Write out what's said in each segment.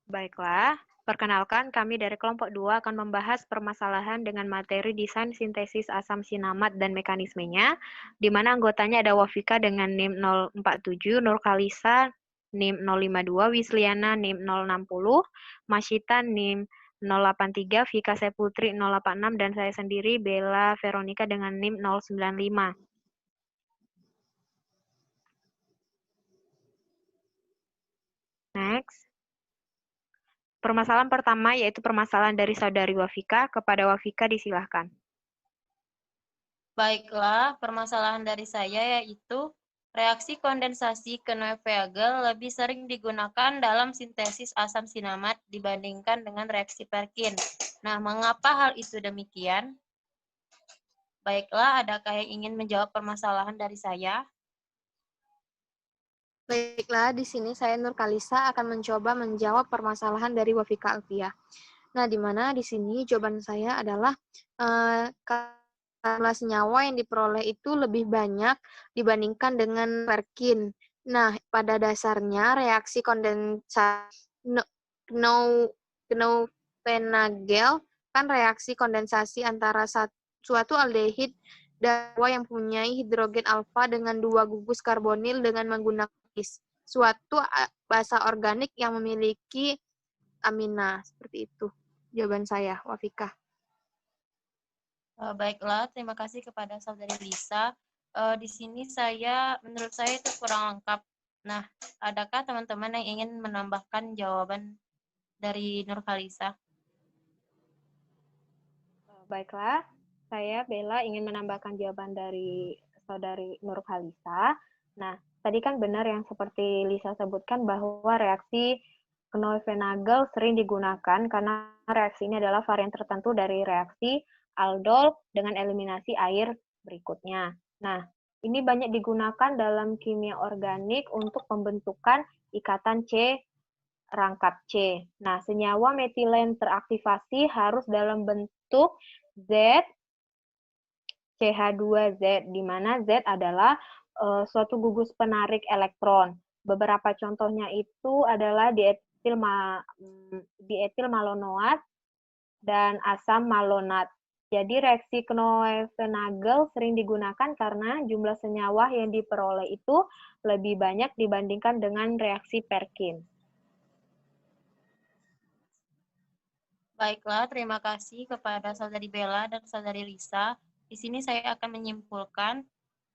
Baiklah, perkenalkan kami dari kelompok 2 akan membahas permasalahan dengan materi desain sintesis asam sinamat dan mekanismenya, di mana anggotanya ada Wafika dengan NIM 047, Nurkalisa NIM 052, Wisliana NIM 060, Masyita NIM 083, Vika Seputri 086, dan saya sendiri Bella Veronica dengan NIM 095. Next. Permasalahan pertama yaitu permasalahan dari saudari Wafika. Kepada Wafika disilahkan. Baiklah, permasalahan dari saya yaitu reaksi kondensasi Knoevel lebih sering digunakan dalam sintesis asam sinamat dibandingkan dengan reaksi Perkin. Nah, mengapa hal itu demikian? Baiklah, adakah yang ingin menjawab permasalahan dari saya? Baiklah, di sini saya Nurkalisa akan mencoba menjawab permasalahan dari Wafika Alfiah. Nah, di mana di sini jawaban saya adalah jumlah senyawa yang diperoleh itu lebih banyak dibandingkan dengan Perkin. Nah, pada dasarnya reaksi kondensasi Knoevenagel kan reaksi kondensasi antara suatu aldehid dawa yang mempunyai hidrogen alfa dengan 2 gugus karbonil dengan menggunakan suatu basa organik yang memiliki amina. Seperti itu jawaban saya, Wafika. Baiklah, terima kasih kepada saudari Lisa. Di sini menurut saya itu kurang lengkap. Nah, adakah teman-teman yang ingin menambahkan jawaban dari Nurkalisa? Baiklah, saya Bella ingin menambahkan jawaban dari saudari Nurkalisa. Nah, tadi kan benar yang seperti Lisa sebutkan bahwa reaksi Knoevenagel sering digunakan karena reaksi ini adalah varian tertentu dari reaksi aldol dengan eliminasi air berikutnya. Nah, ini banyak digunakan dalam kimia organik untuk pembentukan ikatan C rangkap C. Nah, senyawa metilen teraktivasi harus dalam bentuk Z CH2Z, di mana Z adalah suatu gugus penarik elektron. Beberapa contohnya itu adalah dietil malonoat dan asam malonat. Jadi reaksi Knoevenagel sering digunakan karena jumlah senyawa yang diperoleh itu lebih banyak dibandingkan dengan reaksi Perkin. Baiklah, terima kasih kepada saudari Bella dan saudari Lisa. Di sini saya akan menyimpulkan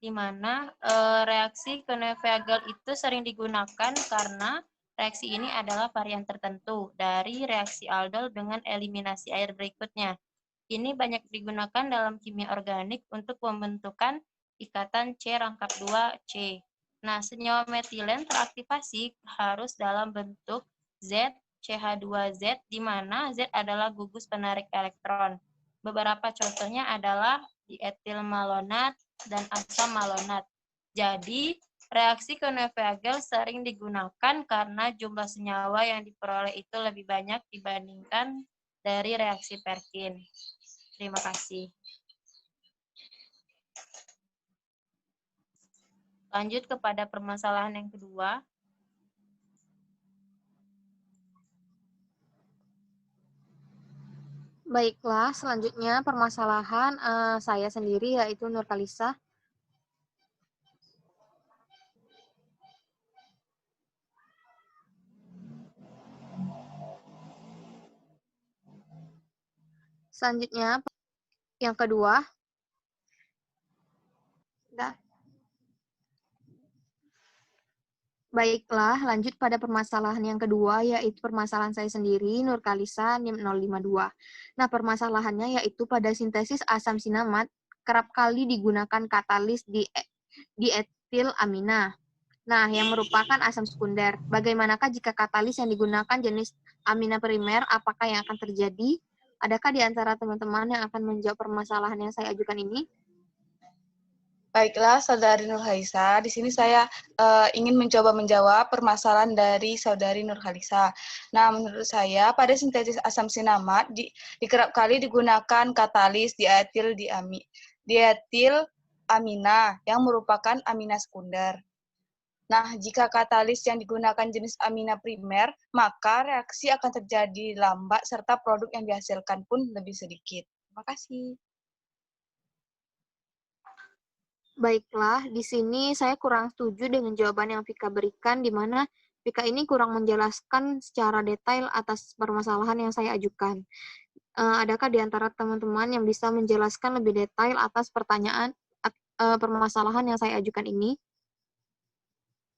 di mana reaksi Knoevenagel itu sering digunakan karena reaksi ini adalah varian tertentu dari reaksi aldol dengan eliminasi air berikutnya. Ini banyak digunakan dalam kimia organik untuk pembentukan ikatan C rangkap 2C. Nah, senyawa metilen teraktivasi harus dalam bentuk Z CH2Z, di mana Z adalah gugus penarik elektron. Beberapa contohnya adalah dietil malonat dan asam malonat. Jadi, reaksi Knoevenagel sering digunakan karena jumlah senyawa yang diperoleh itu lebih banyak dibandingkan dari reaksi Perkin. Terima kasih. Lanjut kepada permasalahan yang kedua. Baiklah, selanjutnya permasalahan saya sendiri yaitu Nurkalisa. Selanjutnya yang kedua. Baiklah, lanjut pada permasalahan yang kedua, yaitu permasalahan saya sendiri, Nurkalisa, NIM 052. Nah, permasalahannya yaitu pada sintesis asam sinamat, kerap kali digunakan katalis di etil amina. Nah, yang merupakan asam sekunder. Bagaimanakah jika katalis yang digunakan jenis amina primer, apakah yang akan terjadi? Adakah di antara teman-teman yang akan menjawab permasalahan yang saya ajukan ini? Baiklah, Saudari Nurhalisa. Di sini saya ingin mencoba menjawab permasalahan dari Saudari Nurhalisa. Nah, menurut saya, pada sintesis asam sinamat, kerap kali digunakan katalis dietil amina yang merupakan amina sekunder. Nah, jika katalis yang digunakan jenis amina primer, maka reaksi akan terjadi lambat serta produk yang dihasilkan pun lebih sedikit. Terima kasih. Baiklah, di sini saya kurang setuju dengan jawaban yang Vika berikan, di mana Vika ini kurang menjelaskan secara detail atas permasalahan yang saya ajukan. Adakah di antara teman-teman yang bisa menjelaskan lebih detail atas permasalahan yang saya ajukan ini?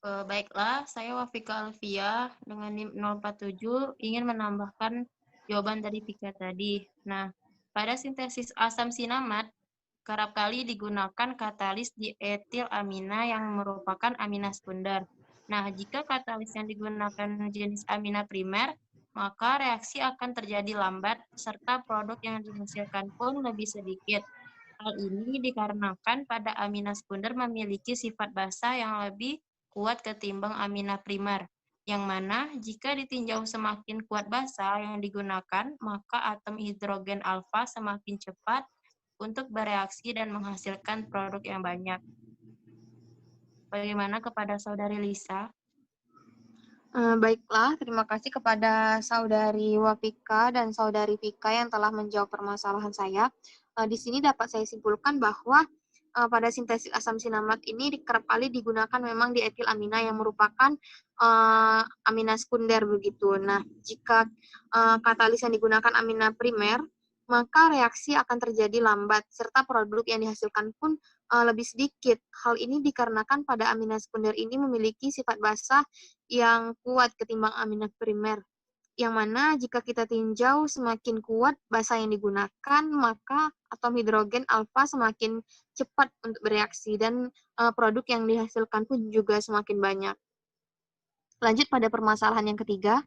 Baiklah, saya Wafika Alfia dengan NIM 047 ingin menambahkan jawaban dari Vika tadi. Nah, pada sintesis asam sinamat, kerap kali digunakan katalis dietilamina yang merupakan amina sekunder. Nah, jika katalis yang digunakan jenis amina primer, maka reaksi akan terjadi lambat serta produk yang dihasilkan pun lebih sedikit. Hal ini dikarenakan pada amina sekunder memiliki sifat basa yang lebih kuat ketimbang amina primer, yang mana jika ditinjau semakin kuat basa yang digunakan, maka atom hidrogen alfa semakin cepat untuk bereaksi dan menghasilkan produk yang banyak. Bagaimana kepada Saudari Lisa? Baiklah, terima kasih kepada Saudari Wafika dan Saudari Vika yang telah menjawab permasalahan saya. Di sini dapat saya simpulkan bahwa pada sintesis asam sinamat ini kerap kali digunakan memang dietilamina yang merupakan amina sekunder begitu. Nah, jika katalis yang digunakan amina primer, maka reaksi akan terjadi lambat serta produk yang dihasilkan pun lebih sedikit. Hal ini dikarenakan pada amina sekunder ini memiliki sifat basa yang kuat ketimbang amina primer. Yang mana jika kita tinjau semakin kuat basa yang digunakan, maka atom hidrogen alfa semakin cepat untuk bereaksi dan produk yang dihasilkan pun juga semakin banyak. Lanjut pada permasalahan yang ketiga.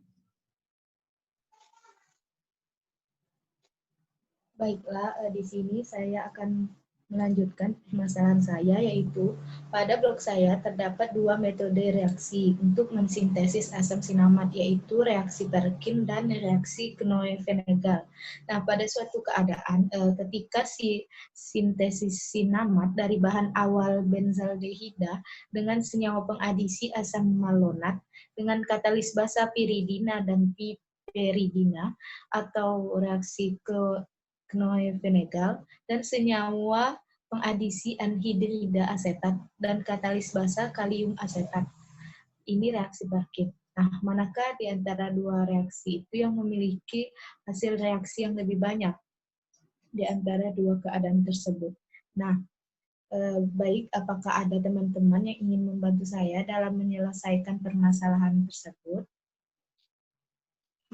Baiklah, di sini saya akan melanjutkan permasalahan saya, yaitu pada blok saya terdapat dua metode reaksi untuk mensintesis asam sinamat, yaitu reaksi Perkin dan reaksi Knoe-Venegal. Nah, pada suatu keadaan ketika sintesis sinamat dari bahan awal benzaldehida dengan senyawa pengadisi asam malonat dengan katalis basa piridina dan piperidina atau reaksi Knoe-Venegal dan senyawa pengadisi anhidrida asetat dan katalis basa kalium asetat. Ini reaksi Perkin. Nah, manakah di antara dua reaksi itu yang memiliki hasil reaksi yang lebih banyak di antara dua keadaan tersebut? Nah, baik, apakah ada teman-teman yang ingin membantu saya dalam menyelesaikan permasalahan tersebut?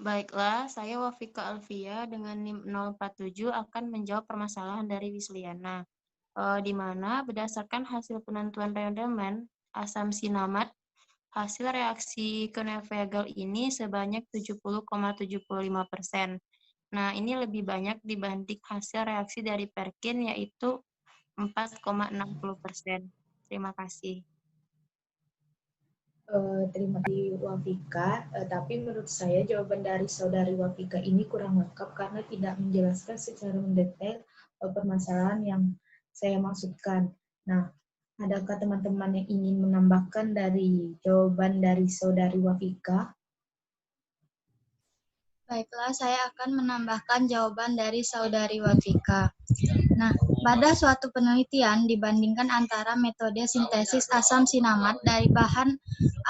Baiklah, saya Wafika Alfia dengan NIM 047 akan menjawab permasalahan dari Wisliana, di mana berdasarkan hasil penentuan rendemen asam sinamat, hasil reaksi Knoe-Venegal ini sebanyak 70,75%. Nah, ini lebih banyak dibanding hasil reaksi dari Perkin, yaitu 4,60%. Terima kasih. Terima kasih Wafika, tapi menurut saya jawaban dari saudari Wafika ini kurang lengkap karena tidak menjelaskan secara mendetail permasalahan yang saya maksudkan. Nah, adakah teman-teman yang ingin menambahkan dari jawaban dari saudari Wafika? Baiklah, saya akan menambahkan jawaban dari saudari Wafika. Nah, pada suatu penelitian dibandingkan antara metode sintesis asam sinamat dari bahan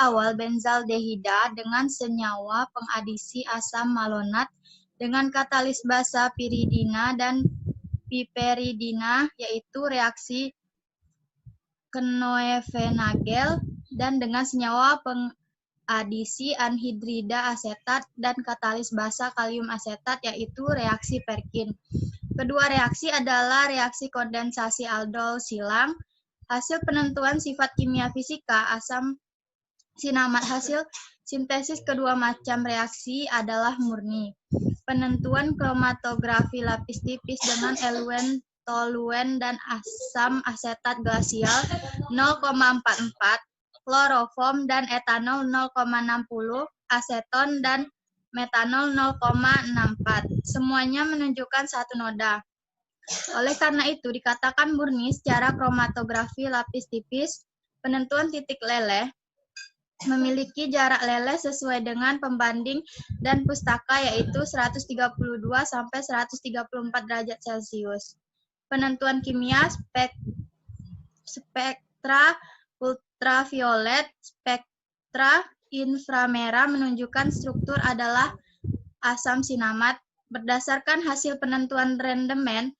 awal benzaldehida dengan senyawa pengadisi asam malonat dengan katalis basa piridina dan piperidina, yaitu reaksi Knoe-Venegal, dan dengan senyawa pengadisi anhidrida asetat dan katalis basa kalium asetat, yaitu reaksi Perkin. Kedua reaksi adalah reaksi kondensasi aldol silang. Hasil penentuan sifat kimia fisika asam sinamat hasil sintesis kedua macam reaksi adalah murni. Penentuan kromatografi lapis tipis dengan eluen, toluen, dan asam asetat glasial 0,44, kloroform dan etanol 0,60, aseton dan metanol 0,64. Semuanya menunjukkan satu noda. Oleh karena itu, dikatakan murni secara kromatografi lapis tipis. Penentuan titik leleh memiliki jarak leleh sesuai dengan pembanding dan pustaka yaitu 132 sampai 134 derajat Celcius. Penentuan kimia spektra ultraviolet, spektra inframerah menunjukkan struktur adalah asam sinamat. Berdasarkan hasil penentuan rendemen,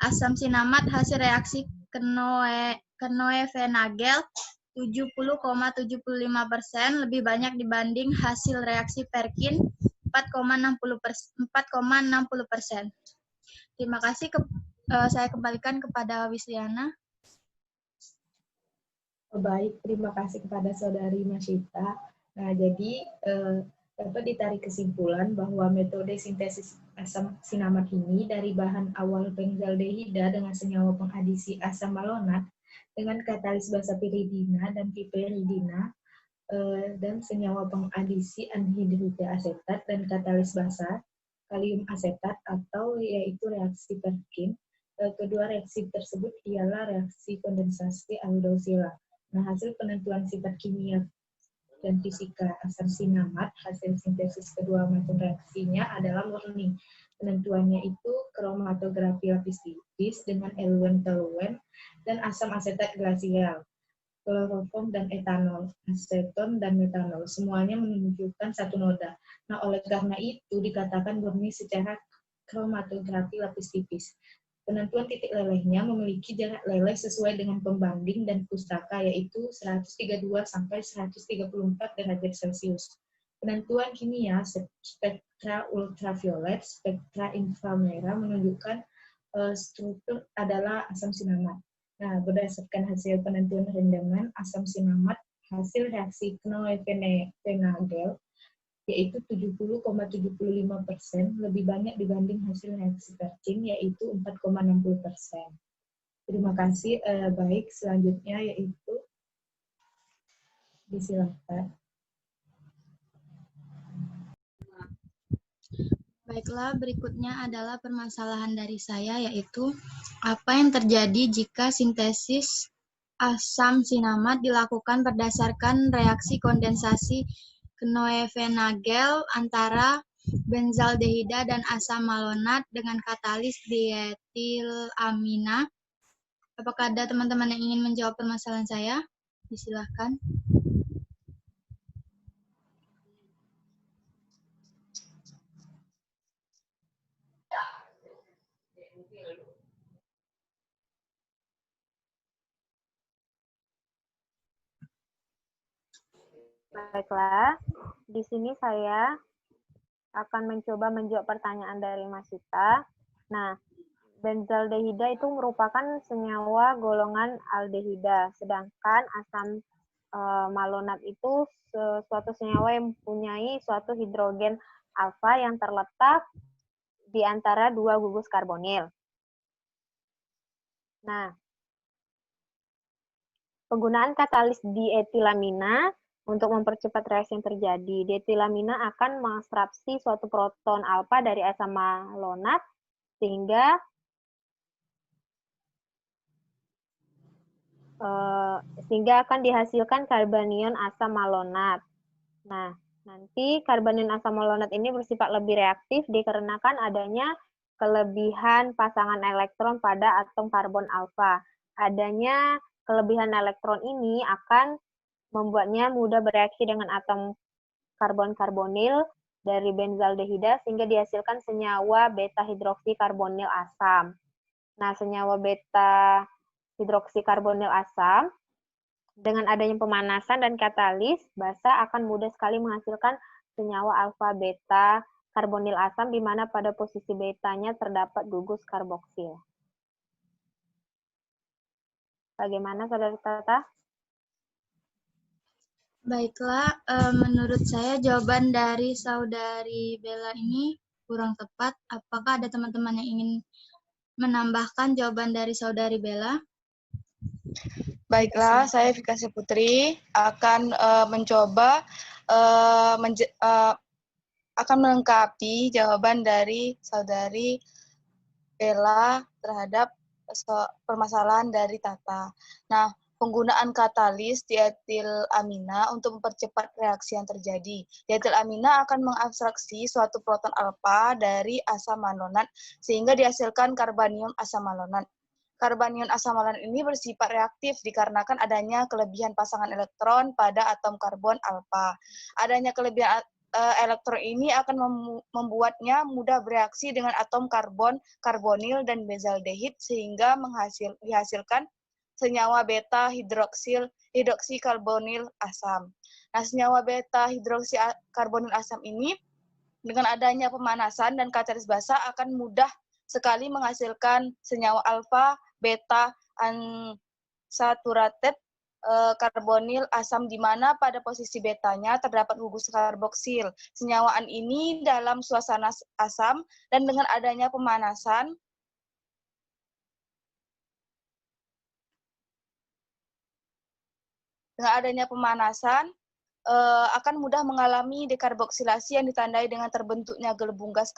asam sinamat hasil reaksi Knoevenagel 70,75% lebih banyak dibanding hasil reaksi Perkin 4,60%. Terima kasih. Saya kembalikan kepada Wisliana. Baik, terima kasih kepada Saudari Masyita. Nah, jadi dapat ditarik kesimpulan bahwa metode sintesis asam sinamat ini dari bahan awal benzaldehida dengan senyawa pengadisi asam malonat dengan katalis basa piridina dan piperidina dan senyawa pengadisi anhidrida asetat dan katalis basa kalium asetat atau yaitu reaksi Perkin. Kedua reaksi tersebut ialah reaksi kondensasi aldosila. Nah, hasil penentuan sifat kimia dan fisika asam sinamat, hasil sintesis kedua macam reaksinya adalah murni. Penentuannya itu kromatografi lapis tipis dengan eluen-teluen dan asam asetat glasial, kloroform dan etanol, aseton dan metanol. Semuanya menunjukkan satu noda. Nah, oleh karena itu dikatakan murni secara kromatografi lapis tipis. Penentuan titik lelehnya memiliki jarak leleh sesuai dengan pembanding dan pustaka, yaitu 132 sampai 134 derajat Celcius. Penentuan kimia spektra ultraviolet, spektra inframerah menunjukkan struktur adalah asam sinamat. Nah, berdasarkan hasil penentuan rendemen asam sinamat, hasil reaksi Knoevenagel yaitu 70,75% lebih banyak dibanding hasil reaksi Perkin, yaitu 4,60%. Terima kasih. Baik, selanjutnya yaitu disilakan. Baiklah, berikutnya adalah permasalahan dari saya, yaitu apa yang terjadi jika sintesis asam sinamat dilakukan berdasarkan reaksi kondensasi Knoevenagel antara benzaldehida dan asam malonat dengan katalis dietilamina. Apakah ada teman-teman yang ingin menjawab permasalahan saya? Disilahkan. Baiklah, di sini saya akan mencoba menjawab pertanyaan dari Mas Sita. Nah, benzaldehida itu merupakan senyawa golongan aldehida, sedangkan asam malonat itu suatu senyawa yang mempunyai suatu hidrogen alfa yang terletak di antara dua gugus karbonil. Nah, penggunaan katalis dietilamina untuk mempercepat reaksi yang terjadi. Dietilamina akan mengekstraksi suatu proton alfa dari asam malonat sehingga akan dihasilkan karbanion asam malonat. Nah, nanti karbanion asam malonat ini bersifat lebih reaktif dikarenakan adanya kelebihan pasangan elektron pada atom karbon alfa. Adanya kelebihan elektron ini akan membuatnya mudah bereaksi dengan atom karbon-karbonil dari benzaldehida sehingga dihasilkan senyawa beta hidroksikarbonil asam. Nah, senyawa beta hidroksikarbonil asam dengan adanya pemanasan dan katalis basa akan mudah sekali menghasilkan senyawa alfa beta karbonil asam di mana pada posisi betanya terdapat gugus karboksil. Bagaimana Saudari Tata? Baiklah, menurut saya jawaban dari Saudari Bella ini kurang tepat. Apakah ada teman-teman yang ingin menambahkan jawaban dari Saudari Bella? Baiklah, saya Fikasi Putri akan mencoba akan melengkapi jawaban dari Saudari Bella terhadap permasalahan dari Tata. Nah, penggunaan katalis dietilamina untuk mempercepat reaksi yang terjadi. Dietilamina akan mengabstraksi suatu proton alfa dari asam malonat sehingga dihasilkan karbanium asam malonat. Karbanium asam malonat ini bersifat reaktif dikarenakan adanya kelebihan pasangan elektron pada atom karbon alfa. Adanya kelebihan elektron ini akan membuatnya mudah bereaksi dengan atom karbon, karbonil, dan benzaldehid sehingga dihasilkan senyawa beta hidroksi karbonil asam. Nah, senyawa beta hidroksi karbonil asam ini dengan adanya pemanasan dan katalis basa akan mudah sekali menghasilkan senyawa alfa, beta, unsaturated karbonil asam di mana pada posisi betanya terdapat gugus karboksil. Senyawaan ini dalam suasana asam dan dengan adanya pemanasan akan mudah mengalami dekarboksilasi yang ditandai dengan terbentuknya gelembung gas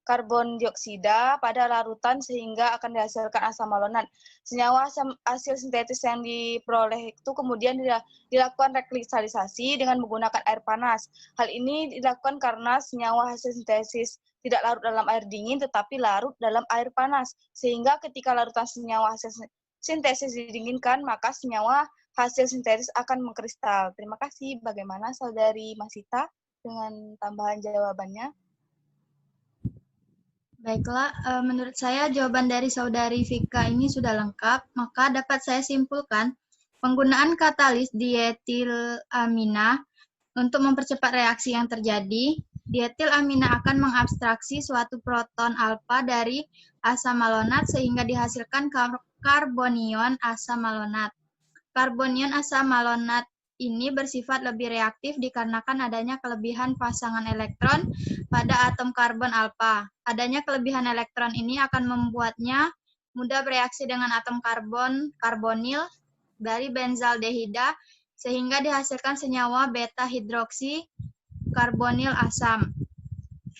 karbon dioksida pada larutan sehingga akan dihasilkan asam malonat. Senyawa hasil sintetis yang diperoleh itu kemudian dilakukan rekristalisasi dengan menggunakan air panas. Hal ini dilakukan karena senyawa hasil sintesis tidak larut dalam air dingin tetapi larut dalam air panas. Sehingga ketika larutan senyawa hasil sintesis didinginkan, maka senyawa hasil sintetis akan mengkristal. Terima kasih. Bagaimana Saudari Masita dengan tambahan jawabannya? Baiklah, menurut saya jawaban dari Saudari Vika ini sudah lengkap, maka dapat saya simpulkan penggunaan katalis dietilamina untuk mempercepat reaksi yang terjadi. Dietilamina akan mengabstraksi suatu proton alfa dari asam malonat sehingga dihasilkan karbonion asam malonat. Karbonion asam malonat ini bersifat lebih reaktif dikarenakan adanya kelebihan pasangan elektron pada atom karbon alfa. Adanya kelebihan elektron ini akan membuatnya mudah bereaksi dengan atom karbonil dari benzaldehida sehingga dihasilkan senyawa beta hidroksi karbonil asam.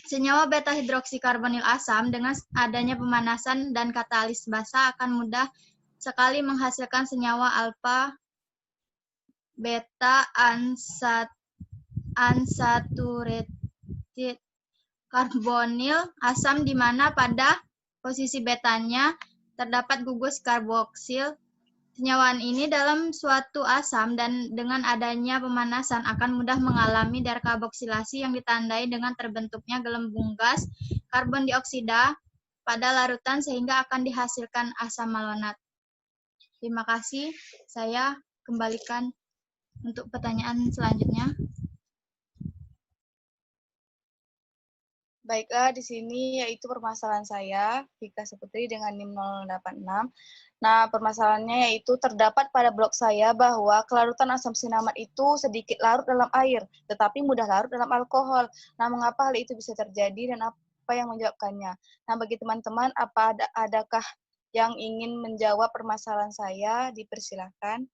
Senyawa beta hidroksi karbonil asam dengan adanya pemanasan dan katalis basa akan mudah sekali menghasilkan senyawa alfa beta unsaturated karbonil asam di mana pada posisi betanya terdapat gugus karboksil. Senyawaan ini dalam suatu asam dan dengan adanya pemanasan akan mudah mengalami dekarboksilasi yang ditandai dengan terbentuknya gelembung gas karbon dioksida pada larutan sehingga akan dihasilkan asam malonat. Terima kasih. Saya kembalikan untuk pertanyaan selanjutnya. Baiklah, di sini yaitu permasalahan saya, Vika Saputri dengan NIM 086. Nah, permasalahannya yaitu terdapat pada blog saya bahwa kelarutan asam sinamat itu sedikit larut dalam air, tetapi mudah larut dalam alkohol. Nah, mengapa hal itu bisa terjadi dan apa yang menyebabkannya? Nah, bagi teman-teman, adakah yang ingin menjawab permasalahan saya? Dipersilakan.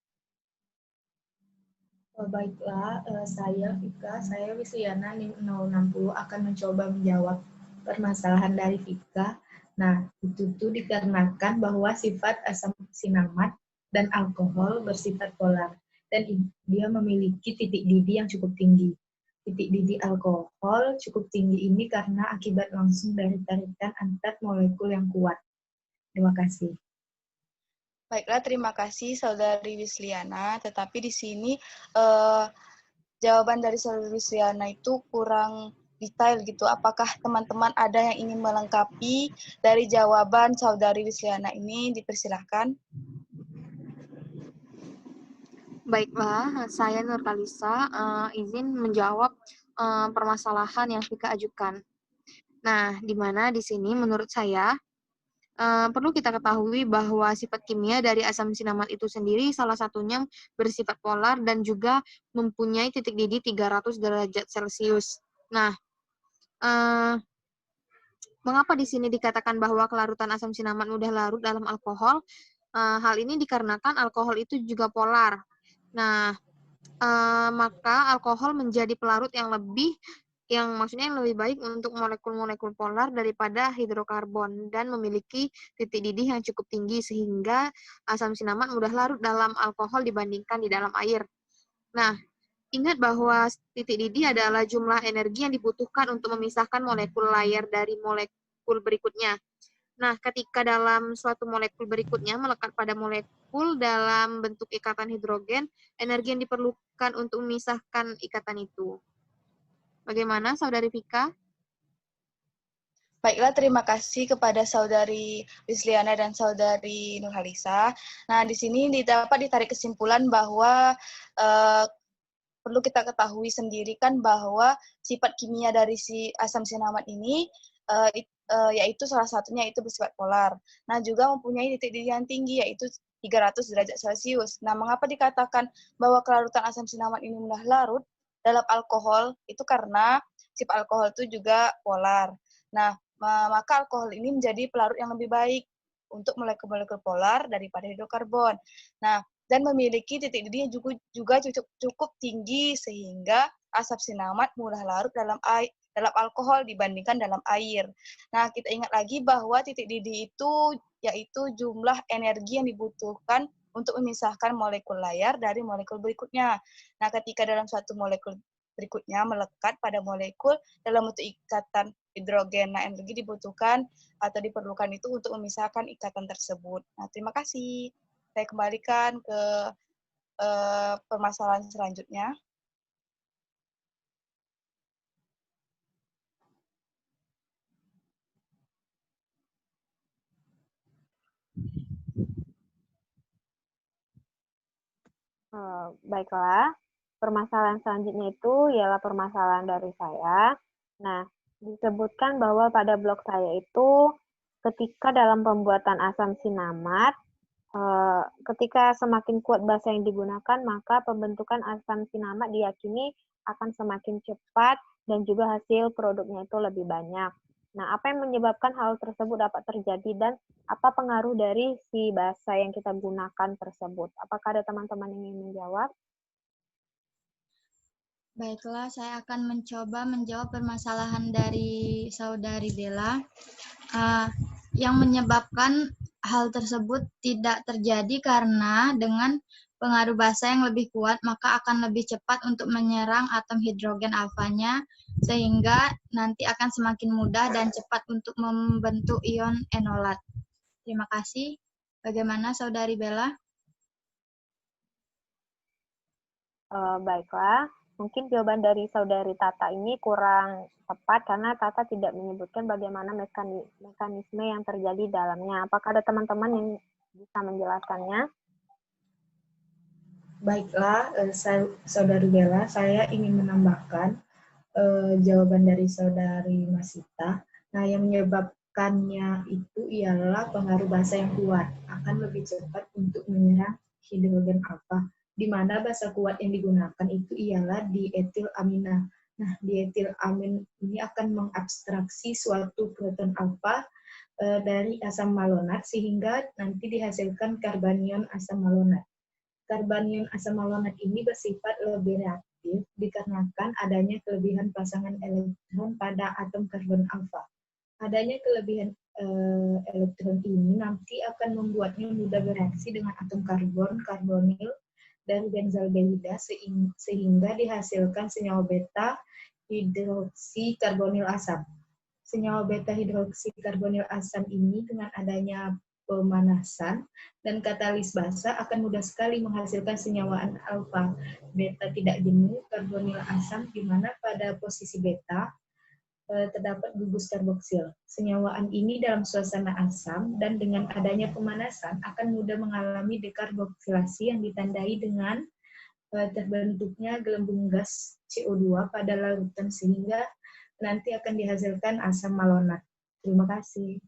Baiklah, saya Vika, saya Wisliana NIM 060 akan mencoba menjawab permasalahan dari Vika. Nah, itu tuh dikarenakan bahwa sifat asam sinamat dan alkohol bersifat polar dan dia memiliki titik didih yang cukup tinggi. Titik didih alkohol cukup tinggi ini karena akibat langsung dari tarikan antar molekul yang kuat. Terima kasih. Baiklah, terima kasih Saudari Wisliana. Tetapi di sini jawaban dari Saudari Wisliana itu kurang detail gitu. Apakah teman-teman ada yang ingin melengkapi dari jawaban Saudari Wisliana ini? Dipersilahkan. Baiklah, saya Nurkalisa izin menjawab permasalahan yang Vika ajukan. Nah, di mana di sini menurut saya perlu kita ketahui bahwa sifat kimia dari asam sinamat itu sendiri salah satunya bersifat polar dan juga mempunyai titik didih 300 derajat Celcius. Nah, mengapa di sini dikatakan bahwa kelarutan asam sinamat mudah larut dalam alkohol? Hal ini dikarenakan alkohol itu juga polar. Nah, maka alkohol menjadi pelarut yang lebih yang maksudnya yang lebih baik untuk molekul-molekul polar daripada hidrokarbon dan memiliki titik didih yang cukup tinggi sehingga asam sinamat mudah larut dalam alkohol dibandingkan di dalam air. Nah, ingat bahwa titik didih adalah jumlah energi yang dibutuhkan untuk memisahkan molekul layar dari molekul berikutnya. Nah, ketika dalam suatu molekul berikutnya melekat pada molekul dalam bentuk ikatan hidrogen, energi yang diperlukan untuk memisahkan ikatan itu. Bagaimana, Saudari Vika? Baiklah, terima kasih kepada Saudari Wisliana dan Saudari Nurhalisa. Nah, di sini dapat ditarik kesimpulan bahwa perlu kita ketahui sendiri kan bahwa sifat kimia dari si asam sinamat ini yaitu salah satunya itu bersifat polar. Nah, juga mempunyai titik didih yang tinggi yaitu 300 derajat Celcius. Nah, mengapa dikatakan bahwa kelarutan asam sinamat ini mudah larut dalam alkohol? Itu karena sifat alkohol itu juga polar. Nah, maka alkohol ini menjadi pelarut yang lebih baik untuk molekul-molekul polar daripada hidrokarbon. Nah, dan memiliki titik didih yang juga cukup tinggi sehingga asam sinamat mudah larut dalam alkohol dibandingkan dalam air. Nah, kita ingat lagi bahwa titik didih itu yaitu jumlah energi yang dibutuhkan untuk memisahkan molekul layar dari molekul berikutnya. Nah, ketika dalam suatu molekul berikutnya melekat pada molekul dalam bentuk ikatan hidrogen. Nah, energi dibutuhkan atau diperlukan itu untuk memisahkan ikatan tersebut. Nah, terima kasih. Saya kembalikan ke permasalahan selanjutnya. Baiklah, permasalahan selanjutnya itu ialah permasalahan dari saya. Nah, disebutkan bahwa pada blok saya itu ketika dalam pembuatan asam sinamat, ketika semakin kuat basa yang digunakan, maka pembentukan asam sinamat diyakini akan semakin cepat dan juga hasil produknya itu lebih banyak. Nah, apa yang menyebabkan hal tersebut dapat terjadi dan apa pengaruh dari si basa yang kita gunakan tersebut? Apakah ada teman-teman yang ingin menjawab? Baiklah, saya akan mencoba menjawab permasalahan dari Saudari Bella. Yang menyebabkan hal tersebut tidak terjadi karena dengan pengaruh basa yang lebih kuat, maka akan lebih cepat untuk menyerang atom hidrogen alfanya, sehingga nanti akan semakin mudah dan cepat untuk membentuk ion enolat. Terima kasih. Bagaimana Saudari Bella? Baiklah, mungkin jawaban dari Saudari Tata ini kurang tepat karena Tata tidak menyebutkan bagaimana mekanisme yang terjadi dalamnya. Apakah ada teman-teman yang bisa menjelaskannya? Baiklah, Saudari Bella, saya ingin menambahkan jawaban dari Saudari Masita. Nah, yang menyebabkannya itu ialah pengaruh basa yang kuat akan lebih cepat untuk menyerang hidrogen alfa, di mana basa kuat yang digunakan itu ialah dietilamina. Nah, dietilamin ini akan mengabstraksi suatu proton alfa dari asam malonat sehingga nanti dihasilkan karbanion asam malonat. Karbanion asam malonat ini bersifat lebih reaktif dikarenakan adanya kelebihan pasangan elektron pada atom karbon alfa. Adanya kelebihan elektron ini nanti akan membuatnya mudah bereaksi dengan atom karbon, karbonil, dan benzaldehyda sehingga dihasilkan senyawa beta hidroksi karbonil asam. Senyawa beta hidroksi karbonil asam ini dengan adanya pemanasan dan katalis basa akan mudah sekali menghasilkan senyawaan alfa beta tidak jenuh karbonil asam, di mana pada posisi beta terdapat gugus karboksil. Senyawaan ini dalam suasana asam dan dengan adanya pemanasan akan mudah mengalami dekarboksilasi yang ditandai dengan terbentuknya gelembung gas CO2 pada larutan sehingga nanti akan dihasilkan asam malonat. Terima kasih.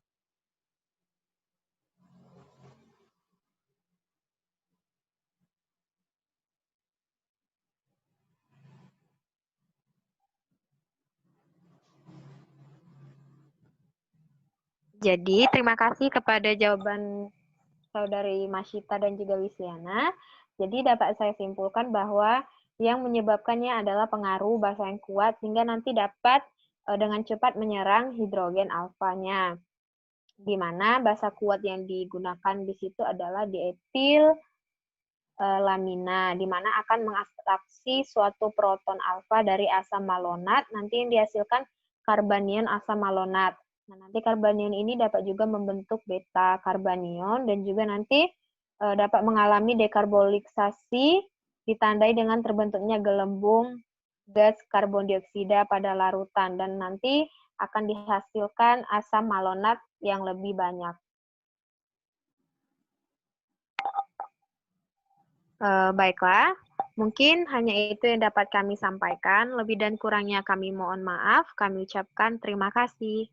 Jadi, terima kasih kepada jawaban Saudari Masita dan juga Wisliana. Jadi, dapat saya simpulkan bahwa yang menyebabkannya adalah pengaruh basa yang kuat sehingga nanti dapat dengan cepat menyerang hidrogen alfanya. Di mana basa kuat yang digunakan di situ adalah dietil lamina, di mana akan mengekstraksi suatu proton alfa dari asam malonat, nanti yang dihasilkan karbanion asam malonat. Nah, nanti karbanion ini dapat juga membentuk beta karbanion dan juga nanti dapat mengalami dekarbolisasi ditandai dengan terbentuknya gelembung gas karbon dioksida pada larutan dan nanti akan dihasilkan asam malonat yang lebih banyak. Baiklah, mungkin hanya itu yang dapat kami sampaikan. Lebih dan kurangnya kami mohon maaf. Kami ucapkan terima kasih.